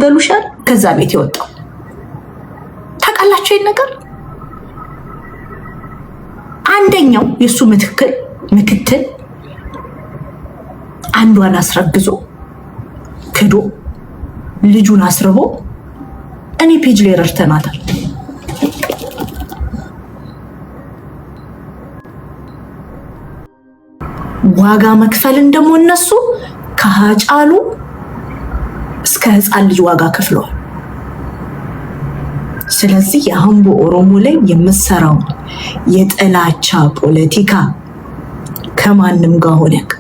ይታገሉሻል። ከዛ ቤት ይወጣው ታውቃላችሁ ይሄን ነገር። አንደኛው የሱ ምክትል አንዷን አስረግዞ ክዶ ልጁን አስርቦ እኔ ፔጅ ላይ ረድተናታል። ዋጋ መክፈልን ደግሞ እነሱ ከሃጫሉ እስከ ህፃን ልጅ ዋጋ ከፍለዋል። ስለዚህ የአምቦ ኦሮሞ ላይ የምሰራው የጥላቻ ፖለቲካ ከማንም ጋር ሆነክ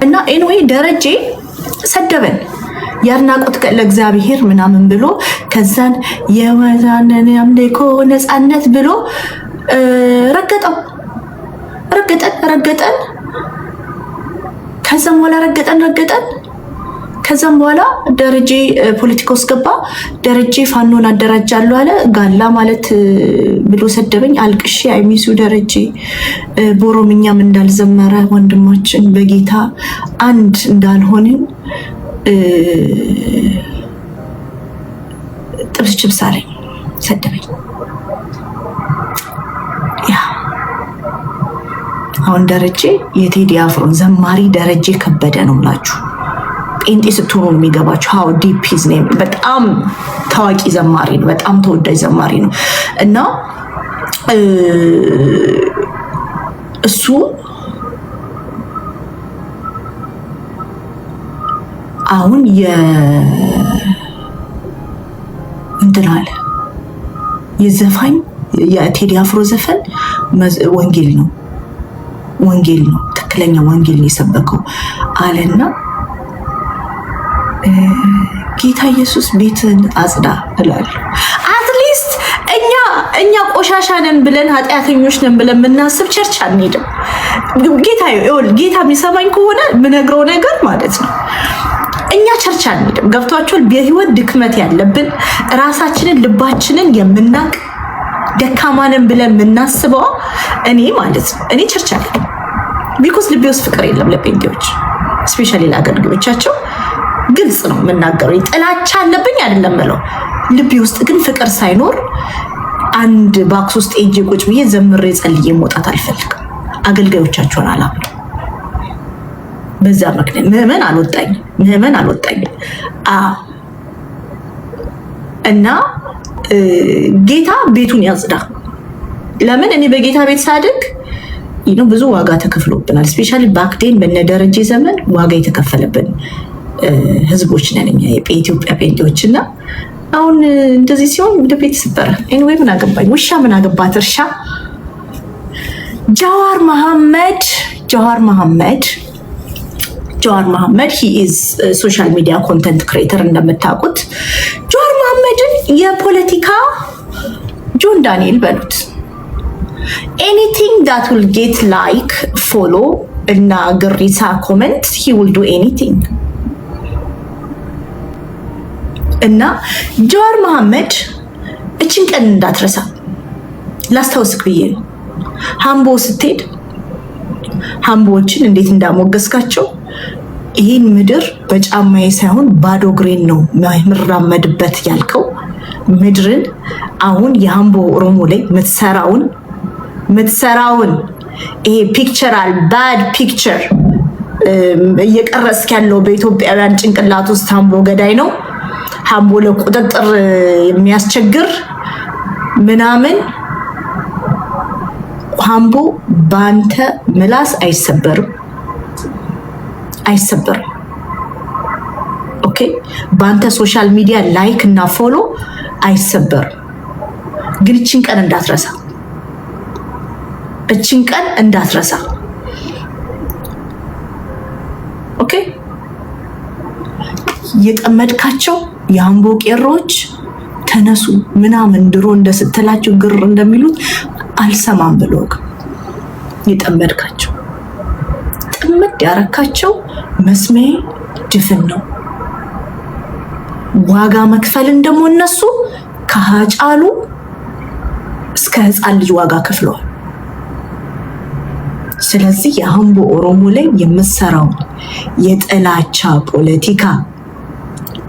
እና ኤንዌይ ደረጀ ሰደበን ያድናቆት ለእግዚአብሔር ምናምን ብሎ ከዛን የወዛነን አምልኮ ነፃነት ብሎ ረገጠን። ከዛም በኋላ ደረጀ ፖለቲካ ውስጥ ገባ። ደረጀ ፋኖን አደራጃለሁ አለ። ጋላ ማለት ብሎ ሰደበኝ። አልቅሼ አይሚሱ ደረጀ በኦሮምኛም እንዳልዘመረ ወንድማችን በጌታ አንድ እንዳልሆንን ጥብስ ችብስ አለኝ፣ ሰደበኝ። አሁን ደረጀ የቴዲ አፍሮ ዘማሪ ደረጀ ከበደ ነው ብላችሁ ጴንጤ ስትሆኑ የሚገባችሁ ሃው ዲፕ ሂዝ ኔም። በጣም ታዋቂ ዘማሪ ነው፣ በጣም ተወዳጅ ዘማሪ ነው። እና እሱ አሁን እንትን አለ የዘፋኝ የቴዲ አፍሮ ዘፈን ወንጌል ነው፣ ትክክለኛ ወንጌል ነው የሰበከው አለና ጌታ ኢየሱስ ቤትን አጽዳ እላለሁ። አትሊስት እኛ ቆሻሻ ነን ብለን ኃጢአተኞች ነን ብለን የምናስብ ቸርች አንሄድም። ጌታ የሚሰማኝ ከሆነ የምነግረው ነገር ማለት ነው እኛ ቸርች አንሄድም። ገብቷችኋል? በህይወት ድክመት ያለብን ራሳችንን ልባችንን የምናቅ ደካማንን ብለን የምናስበው እኔ ማለት ነው እኔ ቸርች አልሄድም። ቢኮዝ ልቤ ውስጥ ፍቅር የለም ለጴንጤዎች፣ ስፔሻሊ ለአገልግሎቻቸው ግልጽ ነው የምናገረው። ጥላቻ አለብኝ አይደለም ብለው ልቤ ውስጥ ግን ፍቅር ሳይኖር አንድ ባክስ ውስጥ እጄ ቁጭ ብዬ ዘምሬ ጸልዬ መውጣት አልፈልግም። አገልጋዮቻቸውን አላምንም። በዛ ምክንያት ምህመን አልወጣኝም። እና ጌታ ቤቱን ያጽዳ። ለምን እኔ በጌታ ቤት ሳድግ ብዙ ዋጋ ተከፍሎብናል። ስፔሻሊ ባክዴን በነደረጀ ዘመን ዋጋ የተከፈለብን ህዝቦች ነን እኛ የኢትዮጵያ ጴንጤዎች። እና አሁን እንደዚህ ሲሆን ወደ ቤት ይስበራል። ኤኒዌይ ምን አገባኝ? ውሻ ምን አገባት? እርሻ ጃዋር መሐመድ he is ሶሻል ሚዲያ ኮንተንት ክሬተር እንደምታውቁት። ጃዋር መሐመድን የፖለቲካ ጆን ዳንኤል በሉት። anything that will get like follow እና ግሪሳ ኮሜንት he will do anything። እና ጃዋር መሐመድ እችን ቀን እንዳትረሳ ላስታውስክ ብዬ ነው። ሃምቦ ስትሄድ ሃምቦዎችን እንዴት እንዳሞገስካቸው፣ ይህን ምድር በጫማዬ ሳይሆን ባዶ እግሬን ነው የምራመድበት ያልከው ምድርን አሁን የሃምቦ ኦሮሞ ላይ ምትሰራውን ይሄ ፒክቸራል ባድ ፒክቸር እየቀረስክ ያለው በኢትዮጵያውያን ጭንቅላት ውስጥ ሃምቦ ገዳይ ነው፣ ሃምቦ ለቁጥጥር የሚያስቸግር ምናምን። ሃምቦ ባንተ ምላስ አይሰበርም። ኦኬ፣ ባንተ ሶሻል ሚዲያ ላይክ እና ፎሎ አይሰበርም። ግን እችን ቀን እንዳትረሳ። ኦኬ፣ የጠመድካቸው የሃምቦ ቄሮች ተነሱ ምናምን ድሮ እንደስትላቸው ግር እንደሚሉት አልሰማም ብሎ የጠመድካቸው ጥምድ ያረካቸው መስሜ ድፍን ነው። ዋጋ መክፈልን ደግሞ እነሱ ከሃጫሉ እስከ ህፃን ልጅ ዋጋ ከፍለዋል። ስለዚህ የአምቦ ኦሮሞ ላይ የምሰራው የጥላቻ ፖለቲካ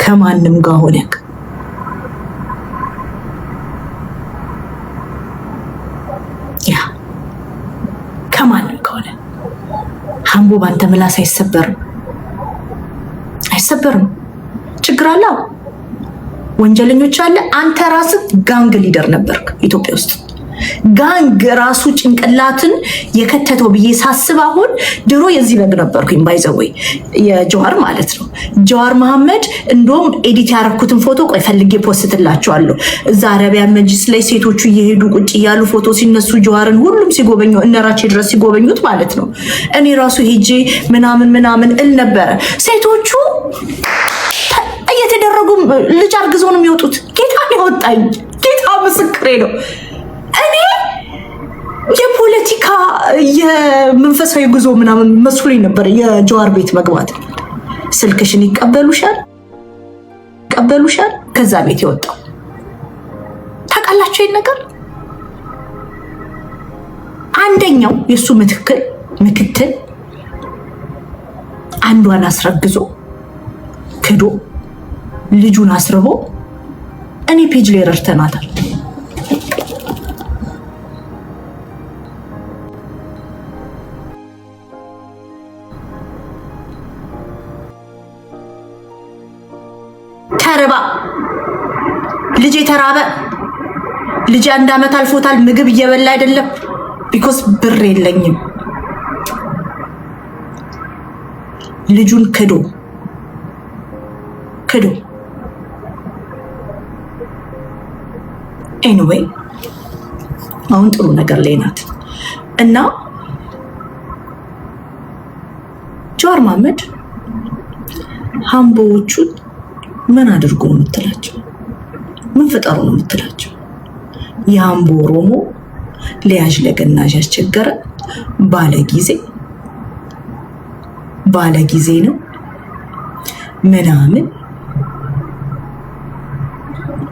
ከማንም ጋር ሆነክ ያ ከማንም ከሆነ አምቦ ባንተ ምላስ አይሰበርም። ችግር አለው። ወንጀለኞች አለ። አንተ ራስህ ጋንግ ሊደር ነበርክ ኢትዮጵያ ውስጥ። ጋንግ ራሱ ጭንቅላትን የከተተው ብዬ ሳስብ አሁን ድሮ የዚህ በግ ነበርኩኝ ባይዘወይ የጀዋር ማለት ነው። ጀዋር መሐመድ እንደውም ኤዲት ያረኩትን ፎቶ ቆይ ፈልጌ ፖስትላቸዋለሁ። እዛ አረቢያን መጅሊስ ላይ ሴቶቹ እየሄዱ ቁጭ እያሉ ፎቶ ሲነሱ ጀዋርን ሁሉም ሲጎበኘው እነራቼ ድረስ ሲጎበኙት ማለት ነው። እኔ ራሱ ሄጄ ምናምን እል ነበረ። ሴቶቹ እየተደረጉ ልጅ አርግዘው ነው የሚወጡት። ጌታ ያወጣኝ፣ ጌታ ምስክሬ ነው። እኔ የፖለቲካ የመንፈሳዊ ጉዞ ምናምን መስሎኝ ነበር የጀዋር ቤት መግባት። ስልክሽን ይቀበሉሻል። ከዛ ቤት የወጣው ታውቃላችሁ። ይሄን ነገር አንደኛው የሱ ምክትል አንዷን አስረግዞ ክዶ ልጁን አስርቦ እኔ ፔጅ ላይ ረድተናታል። ተርባ ልጅ የተራበ ልጅ 1 ዓመት አልፎታል። ምግብ እየበላ አይደለም። ቢኮዝ ብር የለኝም። ልጁን ክዶ ኤኒዌይ አሁን ጥሩ ነገር ላይ ናት እና ጀዋር መሐመድ አምቦዎቹን ምን አድርጎ ነው የምትላቸው? ምን ፈጠሩ ነው የምትላቸው? የአምቦ ኦሮሞ ለያዥ ለገናዥ ያስቸገረ ባለጊዜ ነው ምናምን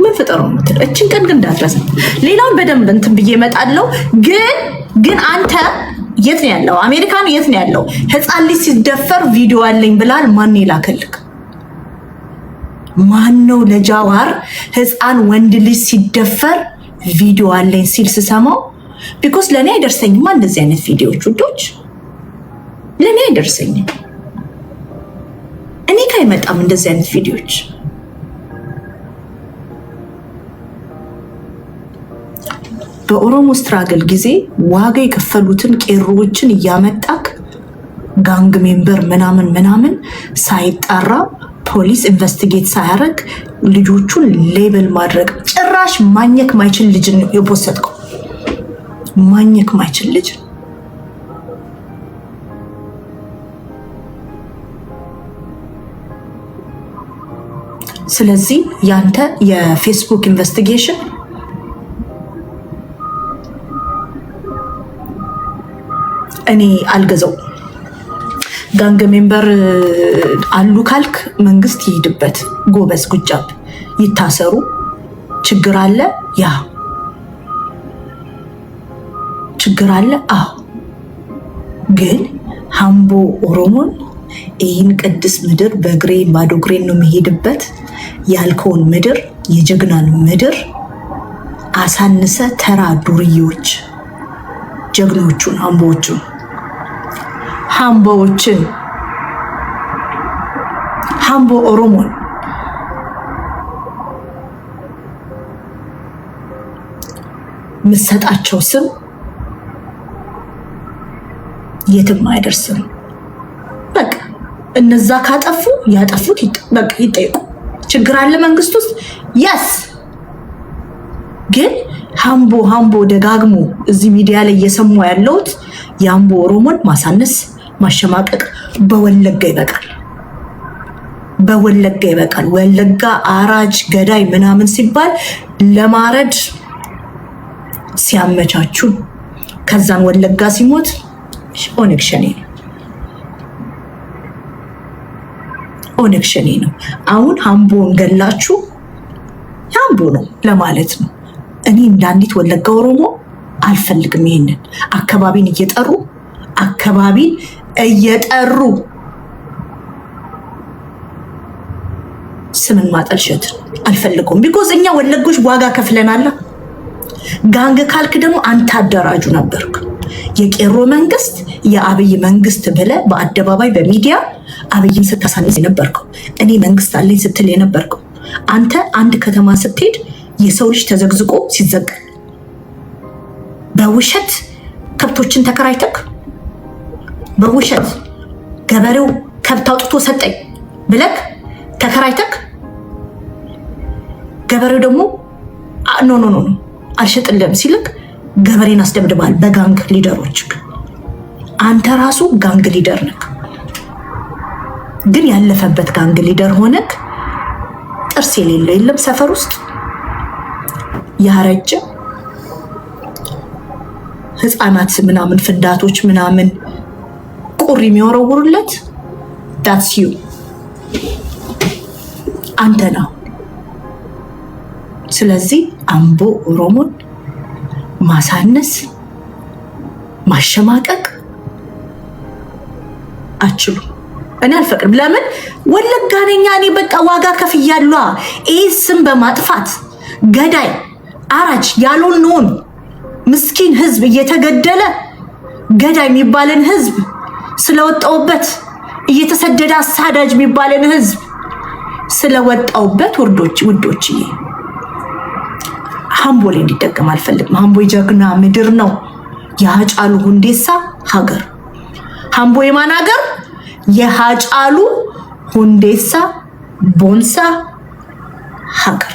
ምን ፈጠሩ ነው የምትለው? እችን ቀን ግን እንዳትረሳ። ሌላውን በደንብ እንትን ብዬ እመጣለሁ። ግን አንተ የት ነው ያለው? አሜሪካን የት ነው ያለው? ህፃን ልጅ ሲደፈር ቪዲዮ አለኝ ብላል። ማን ይላከልክ? ማን ነው ለጃዋር ህፃን ወንድ ልጅ ሲደፈር ቪዲዮ አለኝ ሲል ስሰማው? ቢኮዝ ለእኔ አይደርሰኝማ እንደዚህ አይነት ቪዲዮዎች ውዶች፣ ለእኔ አይደርሰኝም። እኔ ካይመጣም እንደዚህ አይነት ቪዲዮዎች። በኦሮሞ ስትራግል ጊዜ ዋጋ የከፈሉትን ቄሮዎችን እያመጣክ ጋንግ ሜምበር ምናምን ሳይጣራ ፖሊስ ኢንቨስቲጌት ሳያደርግ ልጆቹን ሌብል ማድረግ። ጭራሽ ማኘክ ማይችል ልጅ ነው የፖሰትከው። ማኘክ ማይችል ልጅ። ስለዚህ ያንተ የፌስቡክ ኢንቨስቲጌሽን እኔ አልገዛው። ጋንግ ሜምበር አሉ ካልክ መንግስት ይሄድበት። ጎበዝ ጉጃብ ይታሰሩ። ችግር አለ፣ ያ ችግር አለ። ግን አምቦ ኦሮሞን ይህን ቅድስ ምድር በእግሬ ባዶ እግሬን ነው የሚሄድበት ያልከውን ምድር፣ የጀግናን ምድር አሳንሰ ተራ ዱርዬዎች ጀግኖቹን አምቦ ኦሮሞን ምሰጣቸው ስም የትም አይደርስም። በቃ እነዛ ካጠፉ ያጠፉት በቃ ይጠይቁ። ችግር አለ መንግስት ውስጥ ያስ ግን አምቦ ደጋግሞ እዚህ ሚዲያ ላይ እየሰሙ ያለውት የአምቦ ኦሮሞን ማሳነስ ማሸማቀቅ በወለጋ ይበቃል። ወለጋ አራጅ ገዳይ ምናምን ሲባል ለማረድ ሲያመቻቹ ከዛን ወለጋ ሲሞት ኦነግ ሸኔ ነው። አሁን አምቦን ገላችሁ አምቦ ነው ለማለት ነው። እኔ እንዳንዲት ወለጋ ኦሮሞ አልፈልግም። ይሄንን አካባቢን እየጠሩ አካባቢ እየጠሩ ስምን ማጠልሸት አልፈልገውም። ቢኮዝ እኛ ወለጎች ዋጋ ከፍለናል። ጋንግ ካልክ ደግሞ አንተ አደራጁ ነበርክ። የቄሮ መንግስት የአብይ መንግስት ብለ በአደባባይ በሚዲያ አብይን ስታሳንስ የነበርከው፣ እኔ መንግስት አለኝ ስትል የነበርከው አንተ። አንድ ከተማ ስትሄድ የሰው ልጅ ተዘግዝቆ ሲዘቀል በውሸት ከብቶችን ተከራይተክ በውሸት ገበሬው ከብት አውጥቶ ሰጠኝ ብለክ ተከራይተክ ገበሬው ደግሞ ኖ ኖ ኖ አልሸጥልም ሲልክ ገበሬን አስደብድባል በጋንግ ሊደሮች። አንተ ራሱ ጋንግ ሊደር ነክ፣ ግን ያለፈበት ጋንግ ሊደር ሆነክ ጥርስ የሌለው የለም ሰፈር ውስጥ ያረጀ ህፃናት ምናምን ፍዳቶች ምናምን ቁሪ የሚወረውሩለት that's you አንተ ነው። ስለዚህ አምቦ ኦሮሞን ማሳነስ ማሸማቀቅ አችሉ። እኔ አልፈቅድም። ለምን ወለጋ ነኝ እኔ በቃ ዋጋ ከፍያለሁ። ይሄ ስም በማጥፋት ገዳይ አራጅ ያልሆነውን ምስኪን ህዝብ እየተገደለ ገዳይ የሚባልን ህዝብ ስለወጣውበት እየተሰደደ አሳዳጅ የሚባልን ህዝብ ስለወጣውበት ውዶች ሃምቦ ላይ እንዲደገም አልፈልግም። ሃምቦ የጀግና ምድር ነው። የሃጫሉ ሁንዴሳ ሀገር። ሃምቦ የማን ሀገር? የሃጫሉ ሁንዴሳ ቦንሳ ሀገር።